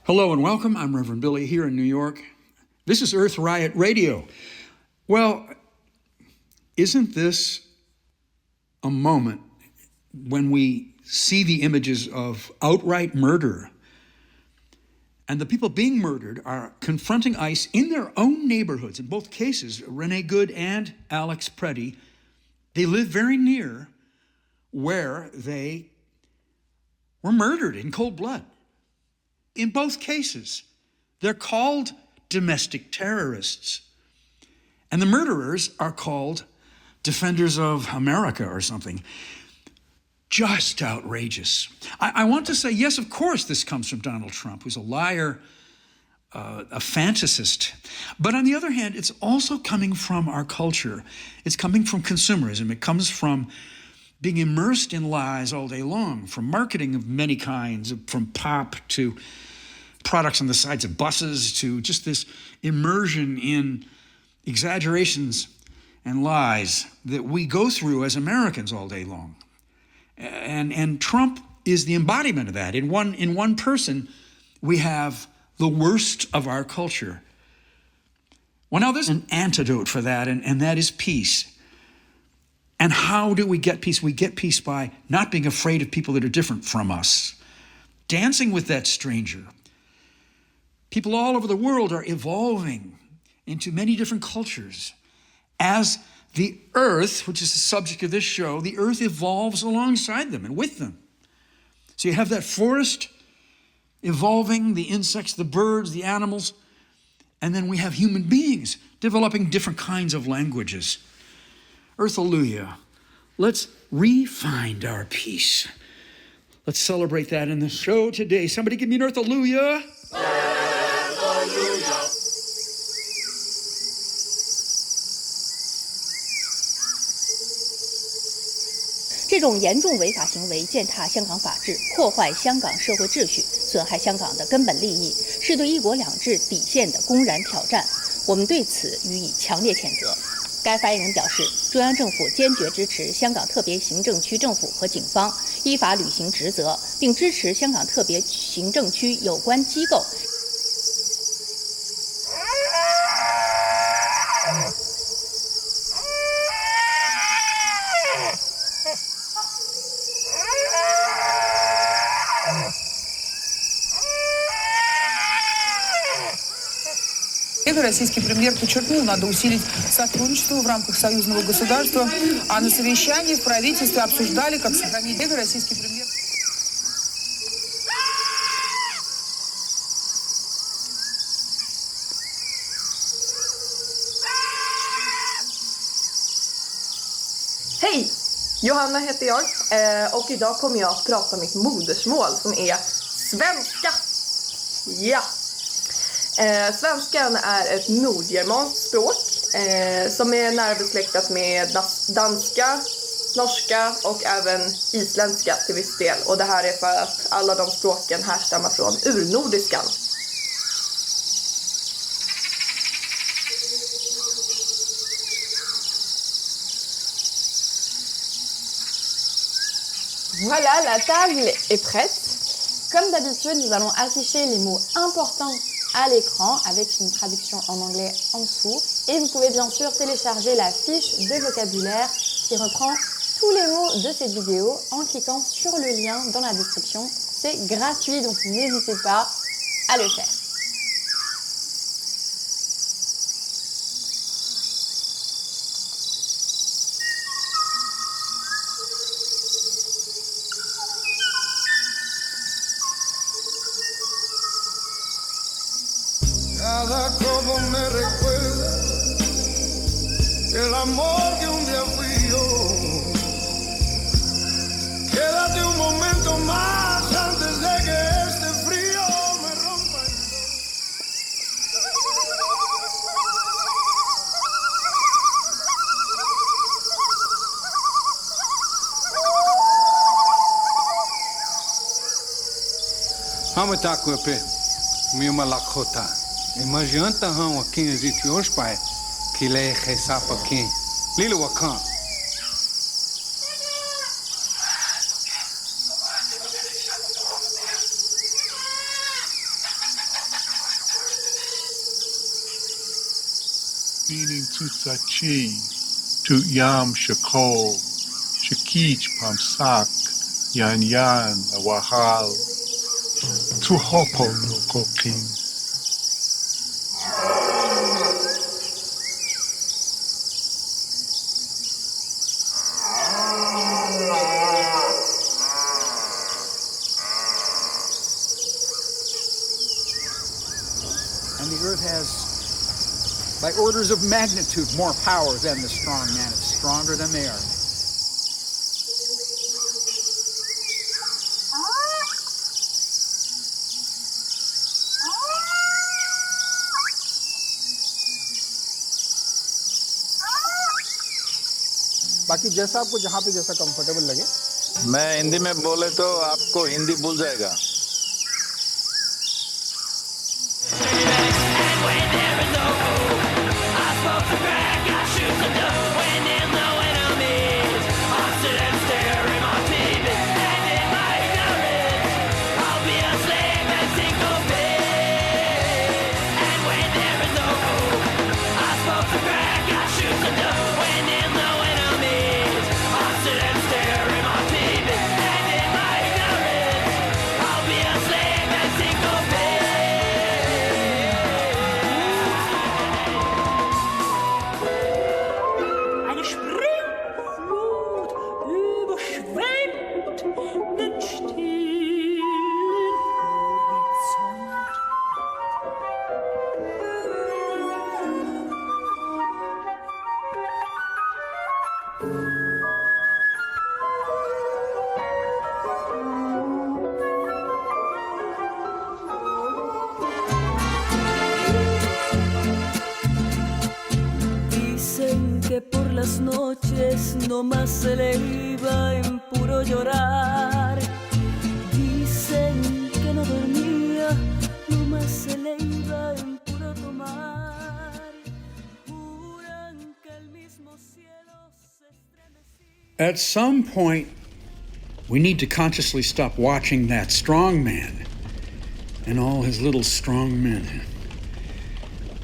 Hello and welcome. I'm Reverend Billy here in New York. This is Earth Riot Radio. Well, isn't this a moment when we see the images of outright murder, and the people being murdered are confronting ICE in their own neighborhoods? In both cases, Renee and Alex Pretti, they live very near where they were murdered in cold blood. In both cases, they're called domestic terrorists, and the murderers are called defenders of America or something. Just outrageous. I want to say, yes, of course, this comes from Donald Trump, who's a liar, a fantasist. But on the other hand, it's also coming from our culture. It's coming from consumerism. It comes from being immersed in lies all day long, from marketing of many kinds, from pop to products on the sides of buses to just this immersion in exaggerations and lies that we go through as Americans all day long. And Trump is the embodiment of that. In one person, we have the worst of our culture. Well, now there's an antidote for that, and that is peace. And how do we get peace? We get peace by not being afraid of people that are different from us, dancing with that stranger. People all over the world are evolving into many different cultures. As the earth, which is the subject of this show, the earth evolves alongside them and with them. So you have that forest evolving, the insects, the birds, the animals, and then we have human beings developing different kinds of languages. Earth-alleluia. Let's re-find our peace. Let's celebrate that in the show today. Somebody give me an earth-alleluia. 这种严重违法行为践踏香港法治，破坏香港社会秩序，损害香港的根本利益，是对一国两制底线的公然挑战。我们对此予以强烈谴责。该发言人表示，中央政府坚决支持香港特别行政区政府和警方依法履行职责，并支持香港特别行政区有关机构。 Российский премьер подчеркнул, надо усилить сотрудничество в рамках союзного государства, а на совещании в правительстве обсуждали, как сохранить российский премьер. Hej! Johanna heter jag och idag kommer jag att prata mitt modersmål som är svenska. Ja! Svenskan är ett nordgermanskt språk som är nära besläktat med danska, norska och även isländska till viss del. Och det här är för att alla de språken härstammar från urnordiskan. Voilà, la table est prête. Comme d'habitude, nous allons afficher les mots importants à l'écran avec une traduction en anglais en dessous. Et vous pouvez bien sûr télécharger la fiche de vocabulaire qui reprend tous les mots de cette vidéo en cliquant sur le lien dans la description. C'est gratuit, donc n'hésitez pas à le faire. Cada como me recuerda el amor que un día fui yo. Quédate un momento más antes de que este frío me rompa el Vamos estar com o EP, meu malacota. Imagina hão aqui existe hoje pai que lê reza para quem Lilo wakan. Meaning Tutsachi, Tut Yam Shakol, Shakich Pamsak, Yan Yan, Awahal, Tuhopo no Kokin. And the earth has, by orders of magnitude, more power than the strong man. It's stronger than they are. बाकी जैसा आपको जहाँ पे जैसा comfortable लगे। मैं हिंदी में बोले तो आपको हिंदी भूल जाएगा। No más se le iba en puro llorar. Dicen que no dormía, no más se le iba en puro tomar. Juran que el mismo cielo se estremecía. At some point, we need to consciously stop watching that strong man and all his little strong men.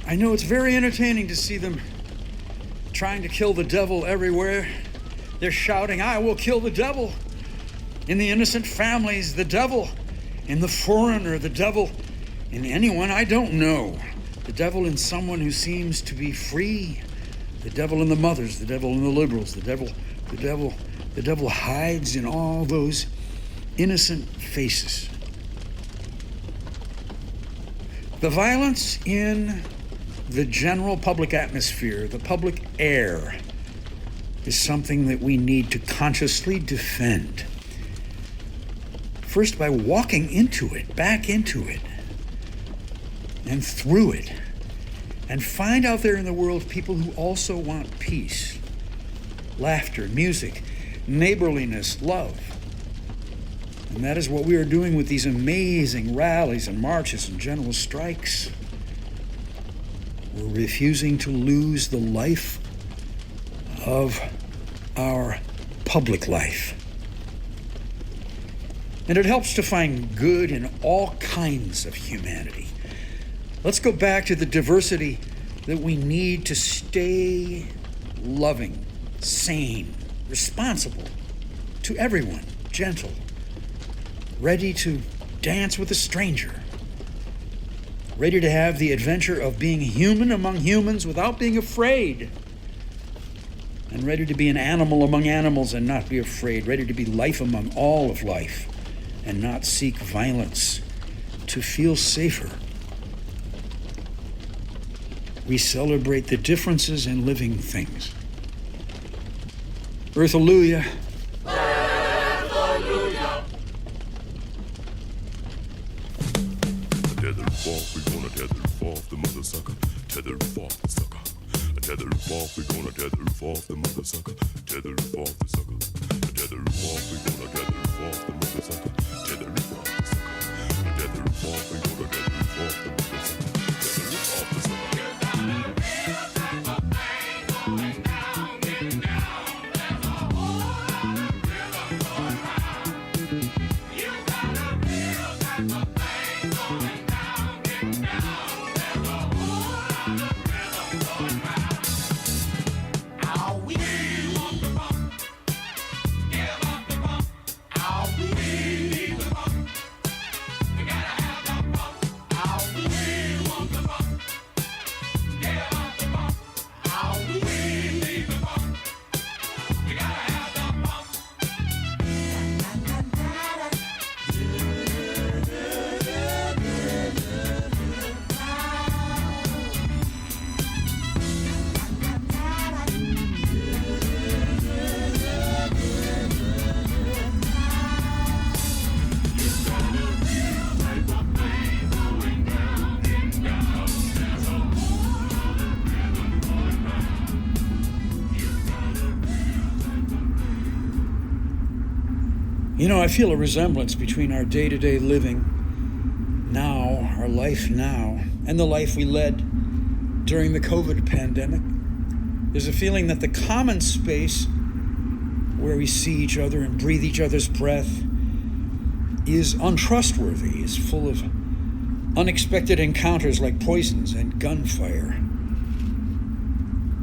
I know it's very entertaining to see them trying to kill the devil everywhere. They're shouting, "I will kill the devil." In the innocent families, the devil. In the foreigner, the devil. In anyone I don't know. The devil in someone who seems to be free. The devil in the mothers, the devil in the liberals, the devil hides in all those innocent faces. The violence in the general public atmosphere, the public air, is something that we need to consciously defend. First, by walking into it, back into it, and through it, and find out there in the world people who also want peace, laughter, music, neighborliness, love. And that is what we are doing with these amazing rallies and marches and general strikes. We're refusing to lose the life of our public life. And it helps to find good in all kinds of humanity. Let's go back to the diversity that we need to stay loving, sane, responsible to everyone, gentle, ready to dance with a stranger, ready to have the adventure of being human among humans without being afraid, and ready to be an animal among animals and not be afraid, ready to be life among all of life and not seek violence, to feel safer. We celebrate the differences in living things. Earth-alleluia. Tether forth, we gonna tether forth the mother sucker. Tether forth the sucker. Tether forth, we gonna tether forth the mother sucker. Tether forth the sucker. Tether forth, we gonna tether forth the mother sucker. Tether forth the sucker. Tether forth, we gonna tether forth the mother sucker. Tether forth the sucker. You know, I feel a resemblance between our day-to-day living now, our life now, and the life we led during the COVID pandemic. There's a feeling that the common space where we see each other and breathe each other's breath is untrustworthy, is full of unexpected encounters like poisons and gunfire.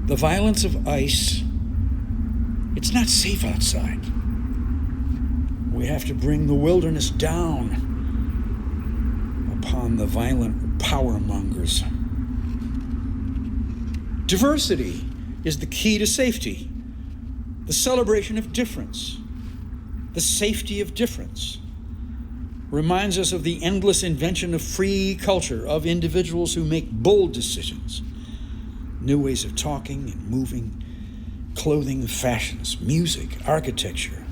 The violence of ice, it's not safe outside. We have to bring the wilderness down upon the violent power mongers. Diversity is the key to safety, the celebration of difference, the safety of difference. Reminds us of the endless invention of free culture, of individuals who make bold decisions, new ways of talking and moving, clothing, fashions, music, architecture,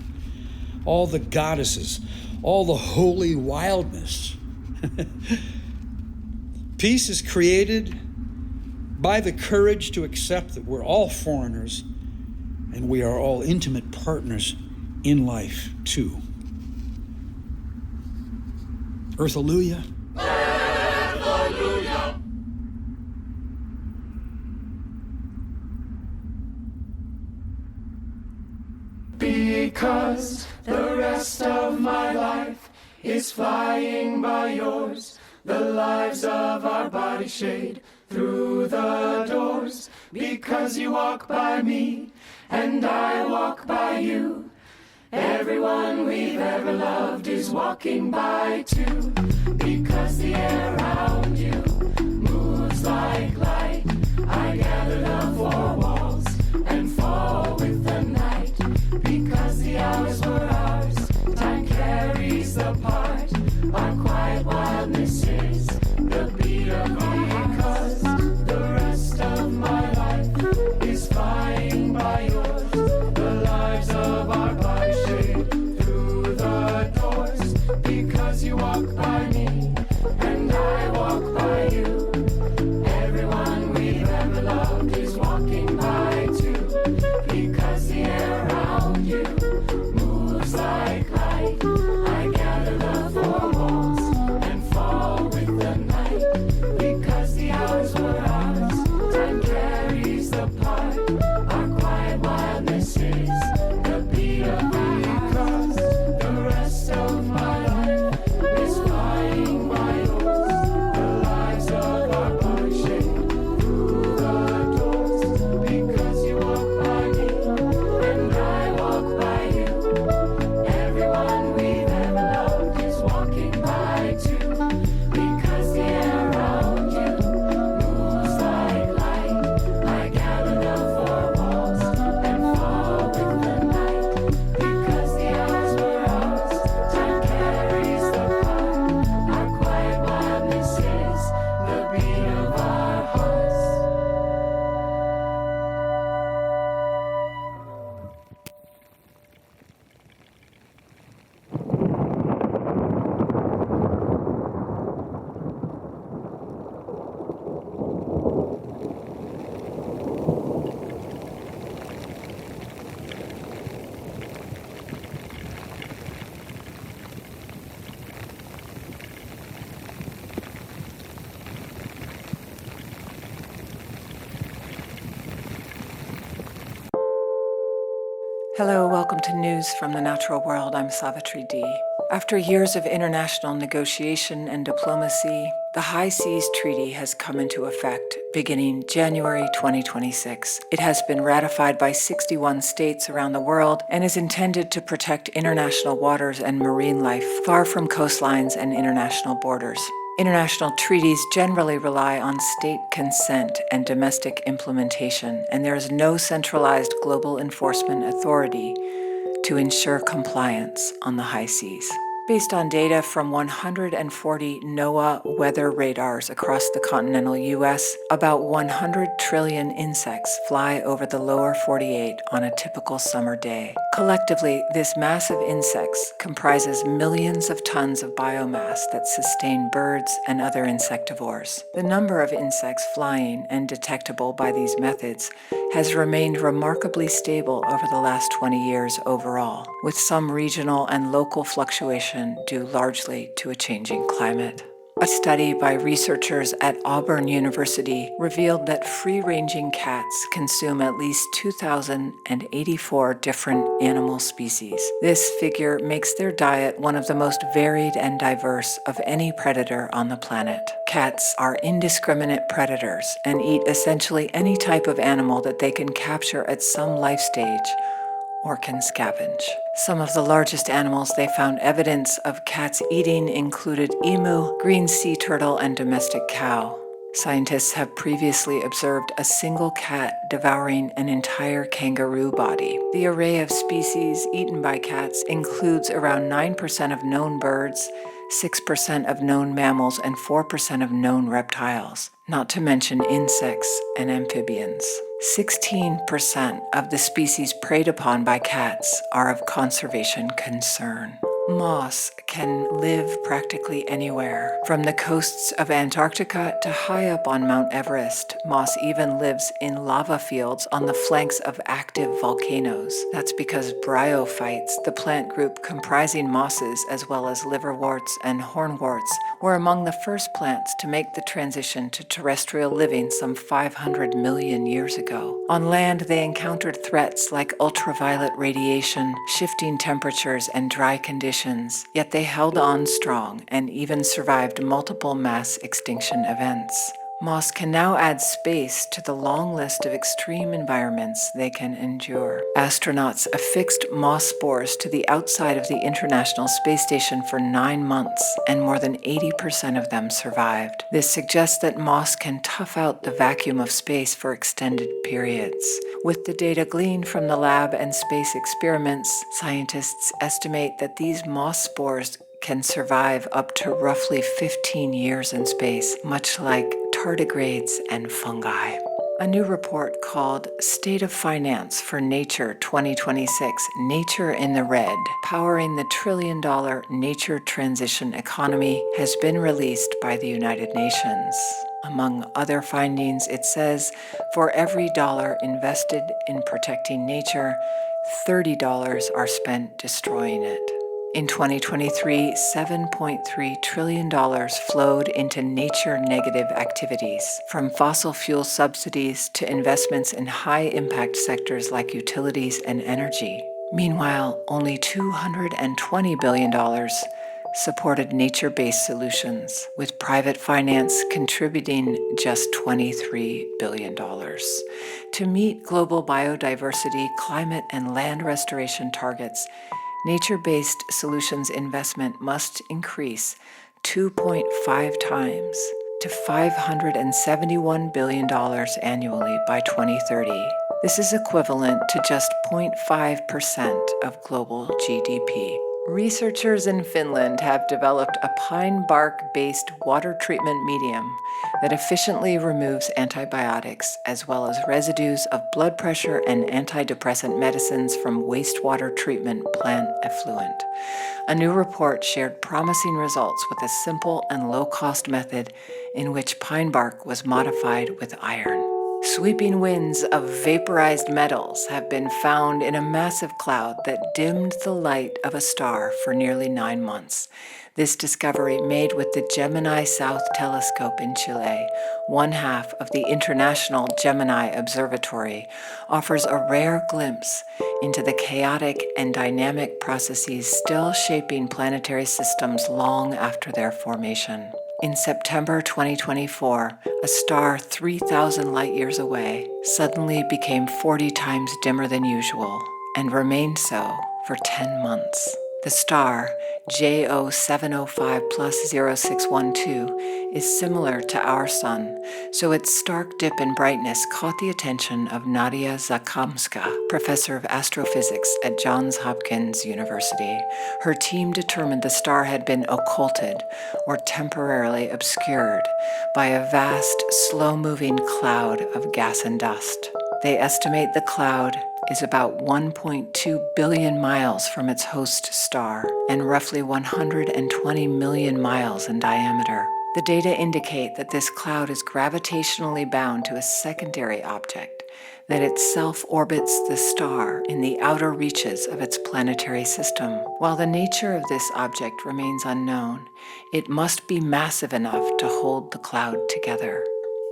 all the goddesses, all the holy wildness. Peace is created by the courage to accept that we're all foreigners and we are all intimate partners in life too. Earth-alleluia. Hallelujah. Because the rest of my life is flying by yours, the lives of our bodies shade through the doors. Because you walk by me and I walk by you, everyone we've ever loved is walking by too. Because the air around you moves like light, I gather the four walls and fall with the night. Because the hours were ours, time carries the part, our quiet wildness is the beat of because the rest of my life is flying by yours, the lives of our bodies shade through the doors. Because you walk by me and I walk by you, everyone we've ever loved is walking by too. Because the air around you moves like light, I gather the four walls and fall with the night. Because the hours were ours, time carries the part, our quiet wildness is the beat of because the rest of my life is flying by yours, the lives of our bodies shade through the doors. Because you walk by me and I walk by you, everyone we've ever loved is walking by too. Because the air around you moves like light, I gather the four walls and fall with the night. Because the hours were ours, time carries the part, our quiet wildness is the beat of our hearts. Hello, welcome to News from the Natural World. I'm Savitri D. After years of international negotiation and diplomacy, the High Seas Treaty has come into effect beginning January 2026. It has been ratified by 61 states around the world and is intended to protect international waters and marine life far from coastlines and international borders. International treaties generally rely on state consent and domestic implementation, and there is no centralized global enforcement authority to ensure compliance on the high seas. Based on data from 140 NOAA weather radars across the continental U.S., about 100 trillion insects fly over the lower 48 on a typical summer day. Collectively, this mass of insects comprises millions of tons of biomass that sustain birds and other insectivores. The number of insects flying and detectable by these methods has remained remarkably stable over the last 20 years overall. with some regional and local fluctuation due largely to a changing climate. A study by researchers at Auburn University revealed that free-ranging cats consume at least 2,084 different animal species. This figure makes their diet one of the most varied and diverse of any predator on the planet. Cats are indiscriminate predators and eat essentially any type of animal that they can capture at some life stage or can scavenge. Some of the largest animals they found evidence of cats eating included emu, green sea turtle, and domestic cow. Scientists have previously observed a single cat devouring an entire kangaroo body. The array of species eaten by cats includes around 9% of known birds, 6% of known mammals, and 4% of known reptiles, not to mention insects and amphibians. 16% of the species preyed upon by cats are of conservation concern. Moss can live practically anywhere. From the coasts of Antarctica to high up on Mount Everest, moss even lives in lava fields on the flanks of active volcanoes. That's because bryophytes, the plant group comprising mosses as well as liverworts and hornworts, were among the first plants to make the transition to terrestrial living some 500 million years ago. On land, they encountered threats like ultraviolet radiation, shifting temperatures, and dry conditions, yet they held on strong and even survived multiple mass extinction events. Moss can now add space to the long list of extreme environments they can endure. Astronauts affixed moss spores to the outside of the International Space Station for 9 months, and more than 80% of them survived. This suggests that moss can tough out the vacuum of space for extended periods. With the data gleaned from the lab and space experiments, scientists estimate that these moss spores can survive up to roughly 15 years in space, much like tardigrades and fungi. A new report called State of Finance for Nature 2026, Nature in the Red, Powering the $1 Trillion Nature Transition Economy, has been released by the United Nations. Among other findings, it says, for every dollar invested in protecting nature, $30 are spent destroying it. In 2023, $7.3 trillion flowed into nature-negative activities, from fossil fuel subsidies to investments in high-impact sectors like utilities and energy. Meanwhile, only $220 billion supported nature-based solutions, with private finance contributing just $23 billion. To meet global biodiversity, climate, and land restoration targets, nature-based solutions investment must increase 2.5 times to $571 billion annually by 2030. This is equivalent to just 0.5% of global GDP. Researchers in Finland have developed a pine bark-based water treatment medium that efficiently removes antibiotics as well as residues of blood pressure and antidepressant medicines from wastewater treatment plant effluent. A new report shared promising results with a simple and low-cost method in which pine bark was modified with iron. Sweeping winds of vaporized metals have been found in a massive cloud that dimmed the light of a star for nearly 9 months. This discovery, made with the Gemini South Telescope in Chile, one half of the International Gemini Observatory, offers a rare glimpse into the chaotic and dynamic processes still shaping planetary systems long after their formation. In September 2024, a star 3,000 light-years away suddenly became 40 times dimmer than usual and remained so for 10 months. The star, JO705+0612, is similar to our Sun, so its stark dip in brightness caught the attention of Nadia Zakamska, professor of astrophysics at Johns Hopkins University. Her team determined the star had been occulted, or temporarily obscured, by a vast, slow-moving cloud of gas and dust. They estimate the cloud is about 1.2 billion miles from its host star and roughly 120 million miles in diameter. The data indicate that this cloud is gravitationally bound to a secondary object that itself orbits the star in the outer reaches of its planetary system. While the nature of this object remains unknown, it must be massive enough to hold the cloud together.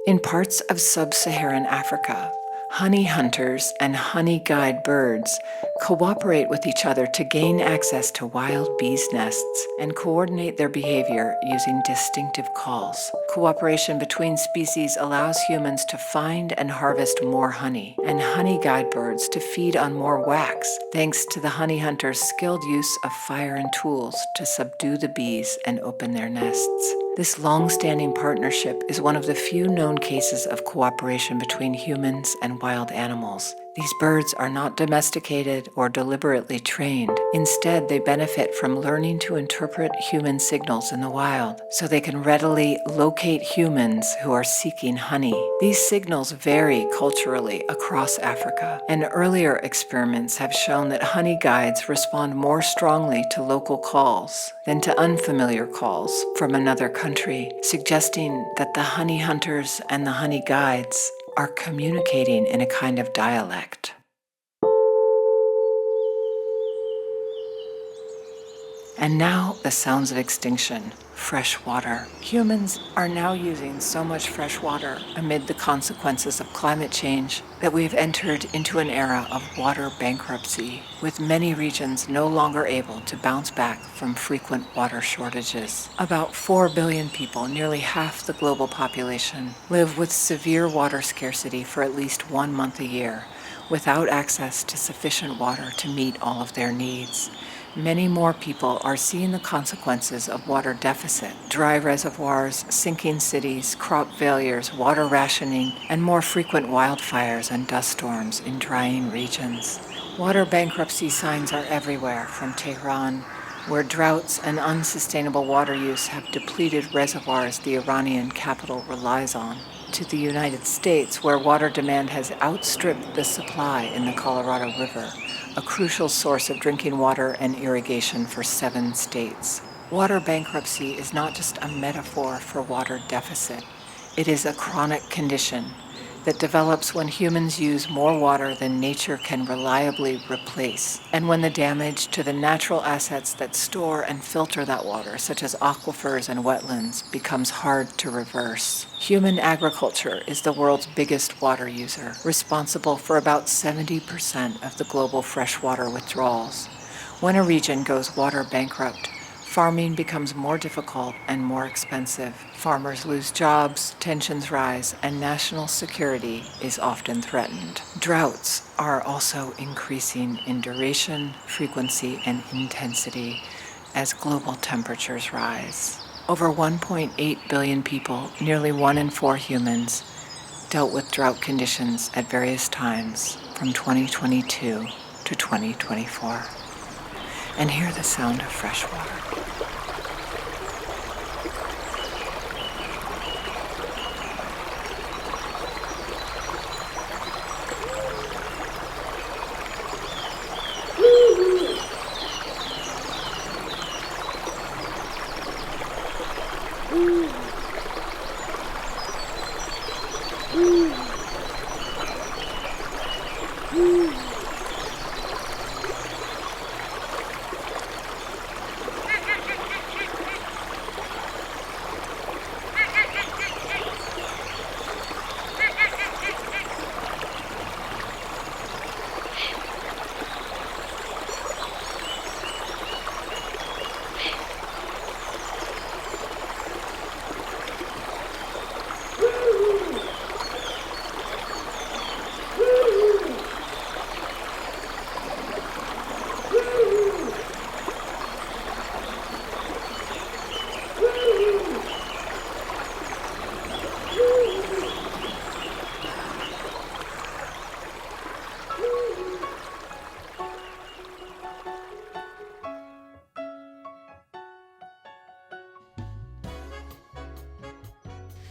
In parts of sub-Saharan Africa, honey hunters and honey guide birds cooperate with each other to gain access to wild bees' nests and coordinate their behavior using distinctive calls. Cooperation between species allows humans to find and harvest more honey, and honey guide birds to feed on more wax, thanks to the honey hunters' skilled use of fire and tools to subdue the bees and open their nests. This long-standing partnership is one of the few known cases of cooperation between humans and wild animals. These birds are not domesticated or deliberately trained. Instead, they benefit from learning to interpret human signals in the wild, so they can readily locate humans who are seeking honey. These signals vary culturally across Africa, and earlier experiments have shown that honey guides respond more strongly to local calls than to unfamiliar calls from another country, suggesting that the honey hunters and the honey guides are communicating in a kind of dialect. And now, the sounds of extinction. Fresh water. Humans are now using so much fresh water amid the consequences of climate change that we've entered into an era of water bankruptcy, with many regions no longer able to bounce back from frequent water shortages. About 4 billion people, nearly half the global population, live with severe water scarcity for at least 1 month a year, without access to sufficient water to meet all of their needs. Many more people are seeing the consequences of water deficit, dry reservoirs, sinking cities, crop failures, water rationing, and more frequent wildfires and dust storms in drying regions. Water bankruptcy signs are everywhere, from Tehran, where droughts and unsustainable water use have depleted reservoirs the Iranian capital relies on, to the United States, where water demand has outstripped the supply in the Colorado River, a crucial source of drinking water and irrigation for 7 states. Water bankruptcy is not just a metaphor for water deficit. It is a chronic condition that develops when humans use more water than nature can reliably replace, and when the damage to the natural assets that store and filter that water, such as aquifers and wetlands, becomes hard to reverse. Human agriculture is the world's biggest water user, responsible for about 70% of the global freshwater withdrawals. When a region goes water bankrupt, farming becomes more difficult and more expensive. Farmers lose jobs, tensions rise, and national security is often threatened. Droughts are also increasing in duration, frequency, and intensity as global temperatures rise. Over 1.8 billion people, nearly 1 in 4 humans, dealt with drought conditions at various times from 2022 to 2024. And hear the sound of fresh water.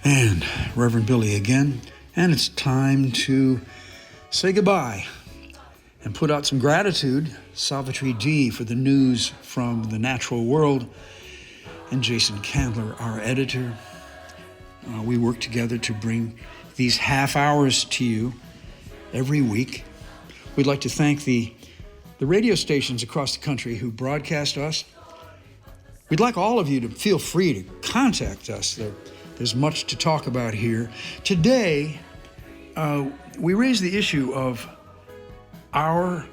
And Reverend Billy again, and it's time to say goodbye and put out some gratitude. Savitri D for the news from the natural world, and Jason Candler, our editor. We work together to bring these half hours to you every week. We'd like to thank the radio stations across the country who broadcast us. We'd like all of you to feel free to contact us. There's much to talk about here. Today, we raise the issue of our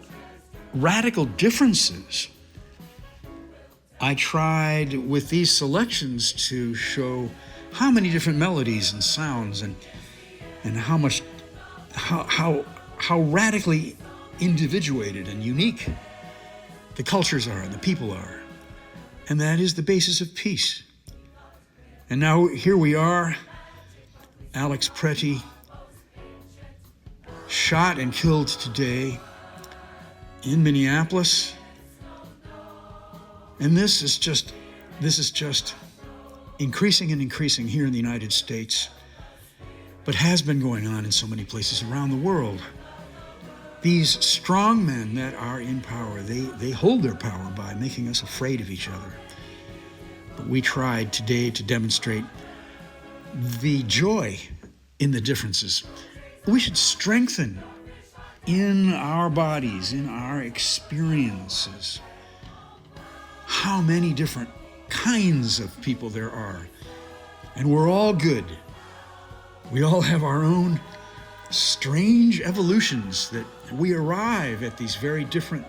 radical differences. I tried with these selections to show how many different melodies and sounds and how radically individuated and unique the cultures are and the people are. And that is the basis of peace. And now here we are, Alex Pretti, shot and killed today in Minneapolis. And this is just increasing and increasing here in the United States, but has been going on in so many places around the world. These strong men that are in power, they hold their power by making us afraid of each other. But we tried today to demonstrate the joy in the differences. We should strengthen in our bodies, in our experiences, how many different kinds of people there are. And we're all good. We all have our own strange evolutions that we arrive at these very different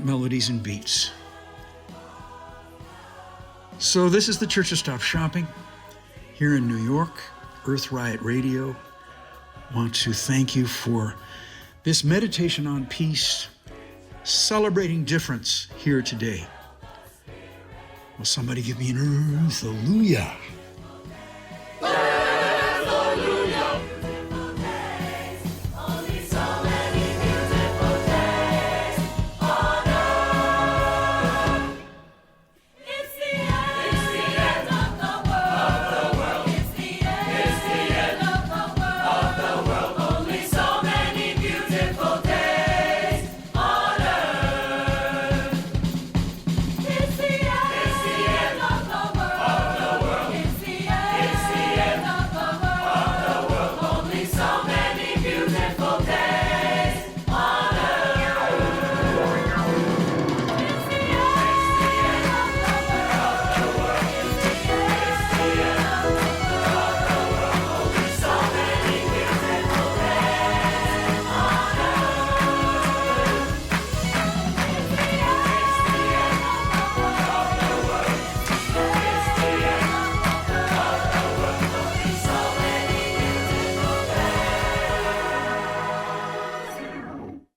melodies and beats. So this is the Church of Stop Shopping here in New York, Earth Riot Radio. I want to thank you for this meditation on peace, celebrating difference here today. Will somebody give me an earth hallelujah?